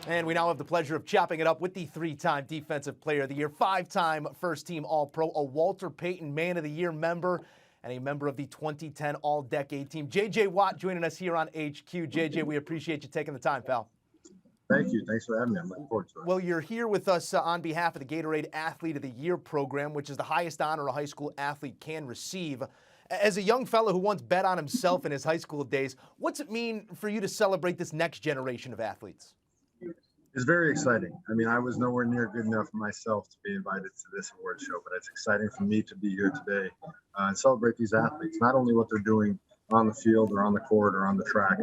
And we now have the pleasure of chopping it up with the three-time Defensive Player of the Year, five-time first-team All-Pro, a Walter Payton Man of the Year member, and a member of the 2010 All-Decade Team. J.J. Watt joining us here on HQ. J.J., we appreciate you taking the time, pal. Thank you. Thanks for having me. I'm looking forward to it. Well, you're here with us on behalf of the Gatorade Athlete of the Year program, which is the highest honor a high school athlete can receive. As a young fellow who once bet on himself in his high school days, what's it mean for you to celebrate this next generation of athletes? It's very exciting. I mean, I was nowhere near good enough myself to be invited to this award show, but it's exciting for me to be here today and celebrate these athletes, not only what they're doing on the field or on the court or on the track,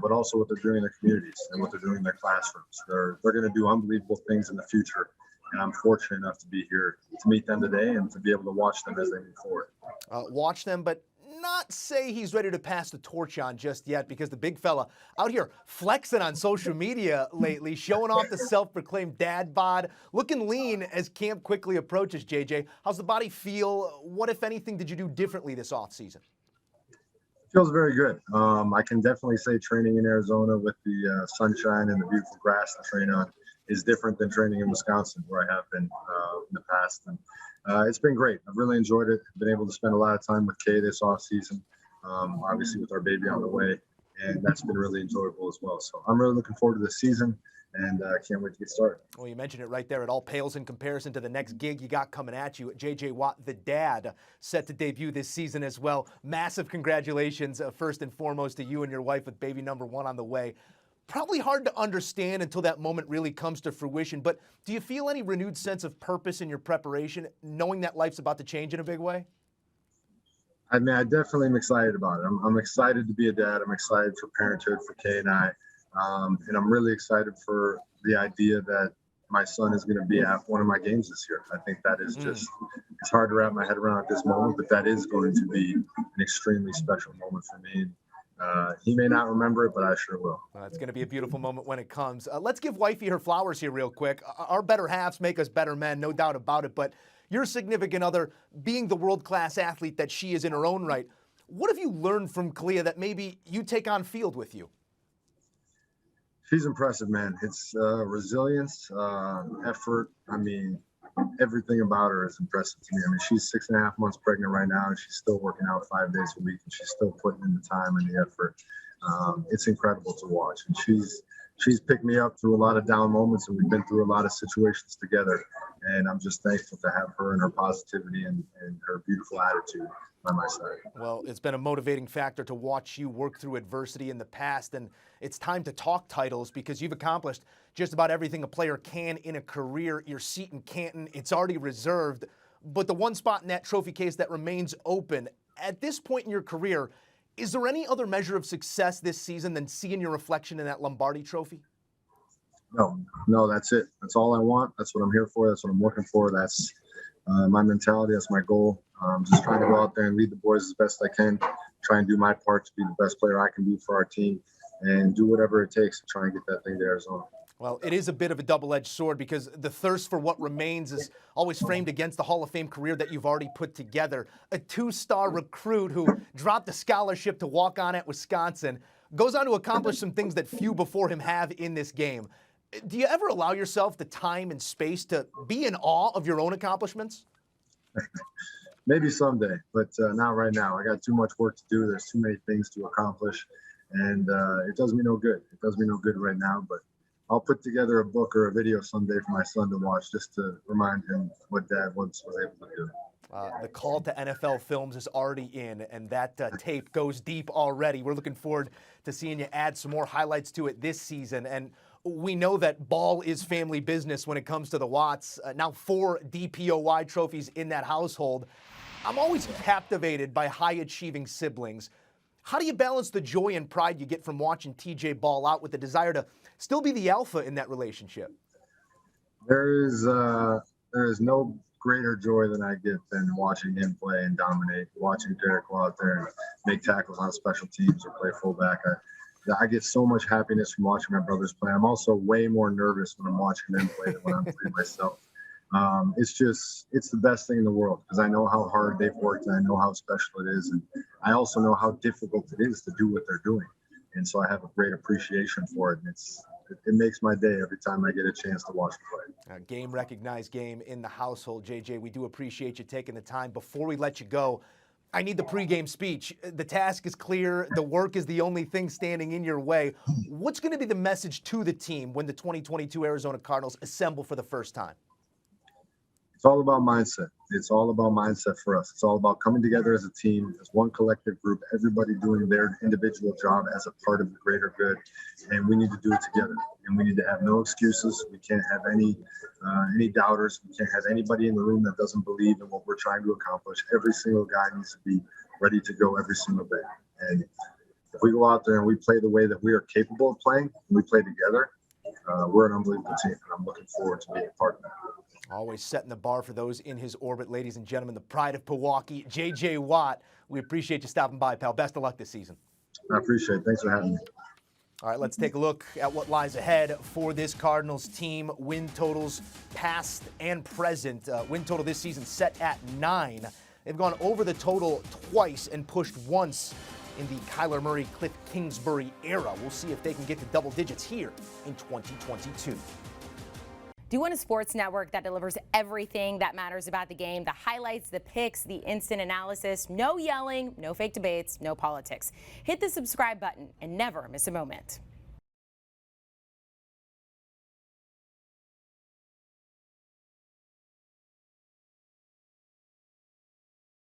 but also what they're doing in their communities and what they're doing in their classrooms. They're going to do unbelievable things in the future, and I'm fortunate enough to be here to meet them today and to be able to watch them as they move forward. Watch them, but not say he's ready to pass the torch on just yet, because the big fella out here flexing on social media lately, showing off the self-proclaimed dad bod, looking lean as camp quickly approaches. JJ, how's the body feel? What, if anything, did you do differently this offseason? Feels very good. I can definitely say training in Arizona with the sunshine and the beautiful grass to train on is different than training in Wisconsin, where I have been in the past. And it's been great. I've really enjoyed it. I've been able to spend a lot of time with Kay this offseason, obviously with our baby on the way, and that's been really enjoyable as well. So I'm really looking forward to this season, and can't wait to get started. Well, you mentioned it right there. It all pales in comparison to the next gig you got coming at you. J.J. Watt, the dad, set to debut this season as well. Massive congratulations, first and foremost, to you and your wife with baby number one on the way. Probably hard to understand until that moment really comes to fruition, but do you feel any renewed sense of purpose in your preparation, knowing that life's about to change in a big way? I mean, I definitely am excited about it. I'm excited to be a dad. I'm excited for parenthood for Kay and I. And I'm really excited for the idea that my son is going to be at one of my games this year. I think that is just, it's hard to wrap my head around at this moment, but that is going to be an extremely special moment for me. He may not remember it, but I sure will. It's going to be a beautiful moment when it comes. Let's give wifey her flowers here real quick. Our better halves make us better men, no doubt about it, but your significant other, being the world-class athlete that she is in her own right, what have you learned from Clea that maybe you take on field with you? She's impressive, man. It's resilience, effort. I mean, everything about her is impressive to me. I mean, she's 6.5 months pregnant right now, and she's still working out 5 days a week, and she's still putting in the time and the effort. It's incredible to watch, and she's picked me up through a lot of down moments, and we've been through a lot of situations together. And I'm just thankful to have her and her positivity and her beautiful attitude by my side. Well, it's been a motivating factor to watch you work through adversity in the past, and it's time to talk titles, because you've accomplished just about everything a player can in a career. Your seat in Canton, it's already reserved, but the one spot in that trophy case that remains open. At this point in your career, is there any other measure of success this season than seeing your reflection in that Lombardi Trophy? No, that's it. That's all I want. That's what I'm here for. That's what I'm working for. That's my mentality. That's my goal. I'm just trying to go out there and lead the boys as best I can, try and do my part to be the best player I can be for our team, and do whatever it takes to try and get that thing to Arizona. Well, it is a bit of a double-edged sword, because the thirst for what remains is always framed against the Hall of Fame career that you've already put together. A two-star recruit who dropped the scholarship to walk on at Wisconsin, goes on to accomplish some things that few before him have in this game. Do you ever allow yourself the time and space to be in awe of your own accomplishments? Maybe someday, but not right now. I got too much work to do. There's too many things to accomplish, and it does me no good. It does me no good right now, but I'll put together a book or a video someday for my son to watch, just to remind him what Dad once was able to do. The call to NFL Films is already in, and that tape goes deep already. We're looking forward to seeing you add some more highlights to it this season. And we know that ball is family business when it comes to the Watts. Now 4 DPOY trophies in that household. I'm always captivated by high-achieving siblings. How do you balance the joy and pride you get from watching TJ ball out with the desire to still be the alpha in that relationship? There is no greater joy than I get than watching him play and dominate, watching Derek go out there and make tackles on special teams or play fullback. I get so much happiness from watching my brothers play. I'm also way more nervous when I'm watching them play than when I'm playing myself. It's the best thing in the world, because I know how hard they've worked and I know how special it is. And I also know how difficult it is to do what they're doing. And so I have a great appreciation for it. And it makes my day every time I get a chance to watch them play. Game recognized game in the household, JJ. We do appreciate you taking the time. Before we let you go, I need the pregame speech. The task is clear. The work is the only thing standing in your way. What's going to be the message to the team when the 2022 Arizona Cardinals assemble for the first time? It's all about mindset. It's all about mindset for us. It's all about coming together as a team, as one collective group, everybody doing their individual job as a part of the greater good. And we need to do it together. And we need to have no excuses. We can't have any doubters. We can't have anybody in the room that doesn't believe in what we're trying to accomplish. Every single guy needs to be ready to go every single day. And if we go out there and we play the way that we are capable of playing, and we play together, we're an unbelievable team. And I'm looking forward to being a part of that. Always setting the bar for those in his orbit, ladies and gentlemen, the pride of Pewaukee, J.J. Watt. We appreciate you stopping by, pal. Best of luck this season. I appreciate it. Thanks for having me. All right, let's take a look at what lies ahead for this Cardinals team. Win totals past and present. Win total this season set at 9. They've gone over the total twice and pushed once in the Kyler Murray, Cliff Kingsbury era. We'll see if they can get to double digits here in 2022. Do you want a sports network that delivers everything that matters about the game? The highlights, the picks, the instant analysis, no yelling, no fake debates, no politics. Hit the subscribe button and never miss a moment.